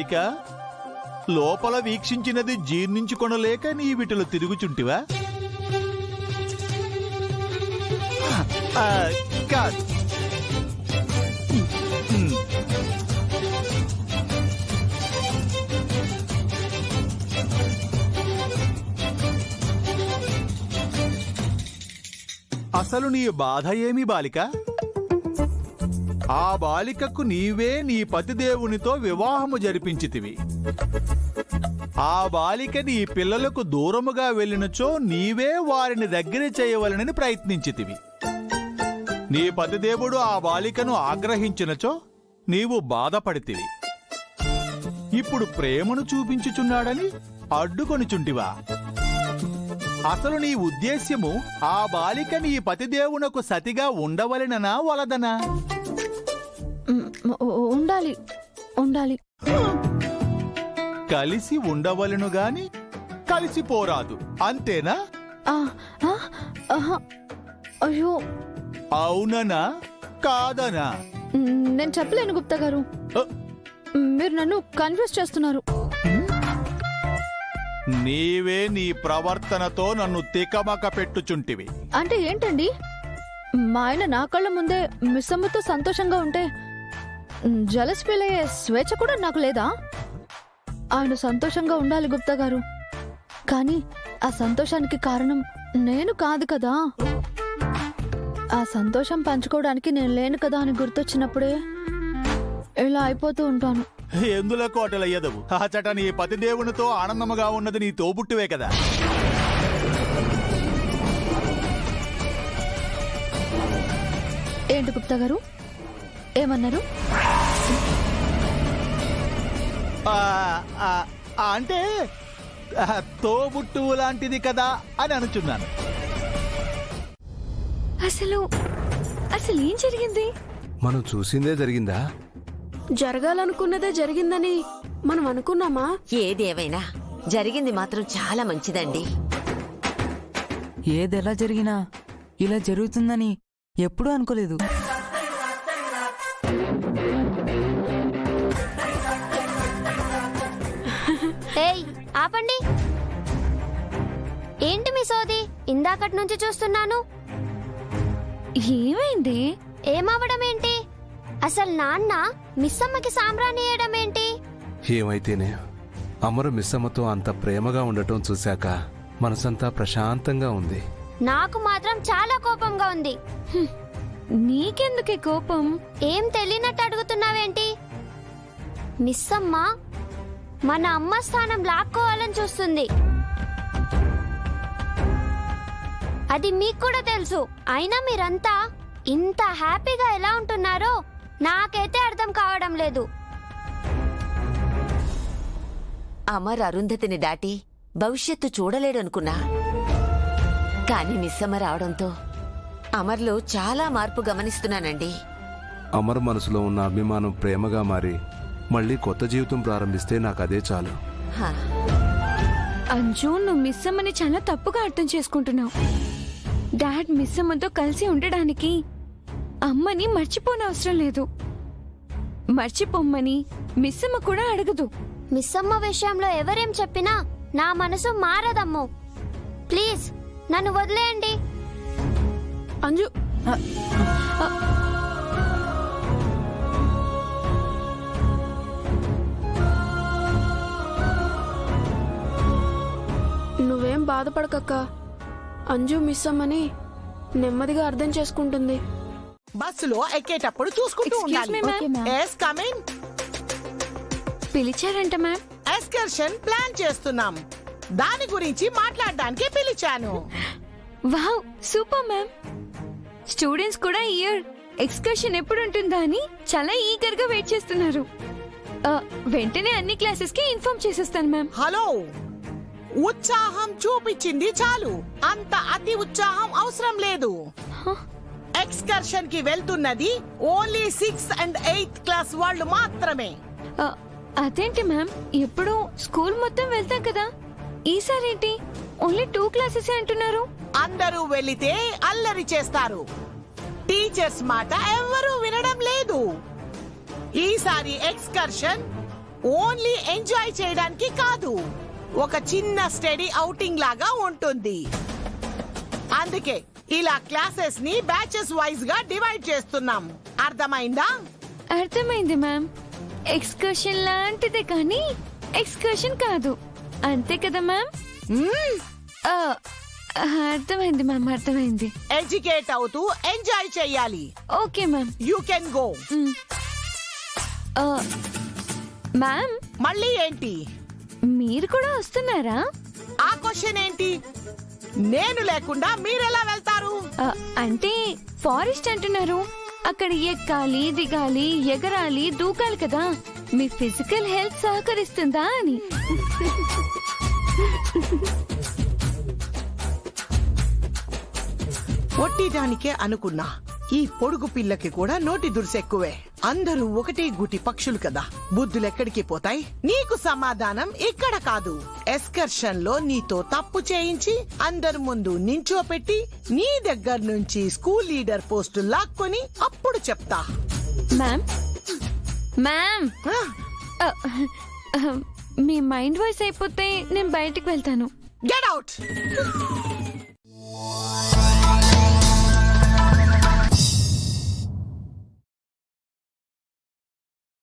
బాలిక, లోపల వీక్షించినది జీర్ణించుకొనలేక నీ విటలు తిరుగుచుంటివా? కాదు. అసలు నీ బాధ ఏమి బాలిక? ఆ బాలికకు నీవే నీ పతిదేవునితో వివాహము జరిపించితివి. ఆ బాలిక నీ పిల్లలకు దూరముగా వెళ్ళినచో నీవే వారిని దగ్గర చేయవలనని ప్రయత్నించితివి. నీ పతిదేవుడు ఆ బాలికను ఆగ్రహించినచో నీవు బాధపడితివి. ఇప్పుడు ప్రేమను చూపించుచున్నాడని అడ్డుకొనిచుంటివా? అసలు నీ ఉద్దేశ్యము ఆ బాలిక నీ పతిదేవునకు సతిగా ఉండవలెననా వలదనా? ఉండాలి ఉండాలి. కలిసి ఉండవలెను గాని కలిసిపోరాదు, అంతేనా? అయ్యో, అవుననా కాదనా? నేను చెప్పలేను గుప్తా గారు. మీరు నన్ను కన్ఫ్యూజ్ చేస్తున్నారు. నీవే నీ ప్రవర్తనతో నన్ను తికమక పెట్టుచుంటివి. అంటే ఏంటండి? మా ఆయన నా కళ్ళ ముందే మిస్సమ్మతో సంతోషంగా ఉంటే జలస్ ఫీల్ అయ్యే స్వేచ్ఛ కూడా నాకు లేదా? ఆయన సంతోషంగా ఉండాలి గుప్తా గారు, కానీ ఆ సంతోషానికి కారణం నేను కాదు కదా. ఆ సంతోషం పంచుకోవడానికి నేను లేను కదా అని గుర్తొచ్చినప్పుడే ఇలా అయిపోతూ ఉంటాను. ఎందులో కోటల ఎదవు? అచట నీ పతిదేవునితో ఆనందముగా ఉన్నది నీ తోబుట్టువే కదా. ఏంటి గుప్తా గారు, ఏమన్నారు? అంటే తోబుట్టువు లాంటిది కదా అని అనుచున్నాను. అసలు ఏం జరిగింది? మనం చూసిందే జరిగిందా? జరగాలనుకున్నదే జరిగిందని మనం అనుకున్నామా? ఏదేవైనా జరిగింది మాత్రం చాలా మంచిదండి. ఏదెలా జరిగినా ఇలా జరుగుతుందని ఎప్పుడూ అనుకోలేదు. ఏయ్, ఆపండి. ఏంటి మీ సోది? ఇందాకటి నుంచి చూస్తున్నాను. ఏమైంది? ఏమవడం ఏంటి? అసలు నాన్న మిస్సమ్మకి సాంబ్రాణి వేయడం ఏంటి? ఏమైతేనే అమరు మిస్సమ్మతో అంత ప్రేమగా ఉండటం చూశాక మనసంతా ప్రశాంతంగా ఉంది. నాకు మాత్రం చాలా కోపంగా ఉంది. నీకెందుకే కోపం? ఏం తెలియనట్టు అడుగుతున్నావేంటి? మిస్సమ్మ మన అమ్మ స్థానం లాక్కోవాలని చూస్తుంది. అది మీకు కూడా తెలుసు. అయినా మీరంతా ఇంత హ్యాపీగా ఎలా ఉంటున్నారో నాకైతే అర్థం కావడం లేదు. అమర్ అరుంధతిని దాటి భవిష్యత్తు చూడలేడనుకున్నా, కాని మిస్సమ్మ రావడంతో అమర్లో చాలా మార్పు గమనిస్తున్నానండి. అమర్ మనసులో ఉన్న అభిమానం ప్రేమగా మారి మళ్ళీ కొత్త జీవితం ప్రారంభిస్తే నాకదే చాలు. హా, అంజు, నువ్వు మిస్సమ్మని చాలా తప్పుగా అర్థం చేసుకుంటున్నావు. డాడ్ మిస్సమ్మతో కలిసి ఉండడానికి అమ్మని మర్చిపోనవసరం లేదు. మర్చిపోమ్మని మిస్సమ్మ కూడా అడగదు. మిస్సమ్మ విషయంలో ఎవరేం చెప్పినా నా మనసు మారదమ్ము. ప్లీజ్ నన్ను వదిలేయండి. అంజు, నువ్వేం బాధపడకక్క. అంజు మిస్ అమ్మని నెమ్మదిగా అర్థం చేసుకుంటుంది. బస్సులో ఎక్కేటప్పుడు చూసుకుంటూ ఉండాలి. Yes come in. పిలిచారంట మ్యామ్. ఎక్స్కర్షన్ ప్లాన్ చేస్తున్నాం, దాని గురించి మాట్లాడడానికి పిలిచాను. Wow, super ma'am. స్టూడెంట్స్ కూడా ఈ ఇయర్ ఎక్స్కర్షన్ ఎప్పుడు ఉంటుందా అని చాలా ఈగర్ గా వెయిట్ చేస్తున్నారు. వెంటనే అన్ని క్లాసెస్ కి ఇన్ఫార్మ్ చేసేస్తాను మ్యామ్. హలో, ఉత్సాహం చూపించింది చాలు, అంత అతి ఉత్సాహం అవసరం లేదు. ఎక్స్కర్షన్ కి వెళ్తున్నది only 6th and 8th class వాళ్ళు మాత్రమే. అదేంటి మ్యామ్, ఎప్పుడు స్కూల్ మొత్తం వెళ్తాం కదా, ఈసారి ఏంటి ఓన్లీ 2 క్లాసెస్ అంటున్నారు? అందరూ వెళితే అల్లరి చేస్తారు. టీచర్స్ మాట ఎవరూ వినడం లేదు. ఈసారి ఎక్స్కర్షన్ ఓన్లీ ఎంజాయ్ చేయడానికి కాదు, ఒక చిన్న స్టడీ అవుటింగ్ లాగా ఉంటుంది. అందుకే ఇలా క్లాసెస్ ని బ్యాచెస్ వైజ్ గా డివైడ్ చేస్తున్నాం. అర్థమైందా? అర్థమైంది మ్యామ్. ఎక్స్కర్షన్ లాంటిదే కానీ ఎక్స్కర్షన్ కాదు, అంతే కదా మ్యామ్? ఆ, అర్థమైంది మ్యామ్, అర్థమైంది. ఎడ్యుకేట్ అవుతూ ఎంజాయ్ చెయ్యాలి. Okay ma'am. You can go. Ma'am, మళ్ళీ ఏంటి? మీరు కూడా వస్తున్నారా? ఆ క్వశ్చన్ ఏంటి? నేను లేకుండా మీరెలా వెళ్తారు? అంటే ఫారెస్ట్ అంటున్నారు, అక్కడ ఎక్కాలి, దిగాలి, ఎగరాలి, దూకాలి కదా. మీ ఫిజికల్ హెల్త్ సహకరిస్తుందా అని. ఒట్టిదానికే అనుకున్నా. ఈ పొడుగు పిల్లకి కూడా నోటి దుర్సెక్కువే. అందరూ ఒకటే గూటి పక్షులు కదా, బుద్ధులెక్కడికి పోతాయి? నీకు సమాధానం ఇక్కడ కాదు. ఎక్స్కర్షన్ లో నీతో తప్పు చేయించి అందరి ముందు నించోపెట్టి నీ దగ్గర నుంచి స్కూల్ లీడర్ పోస్టు లాక్కొని అప్పుడు చెప్తా. మ్యామ్, మ్యామ్, మీ మైండ్ వాయిస్ అయిపోతే నేను బయటికి వెళ్తాను. Get out.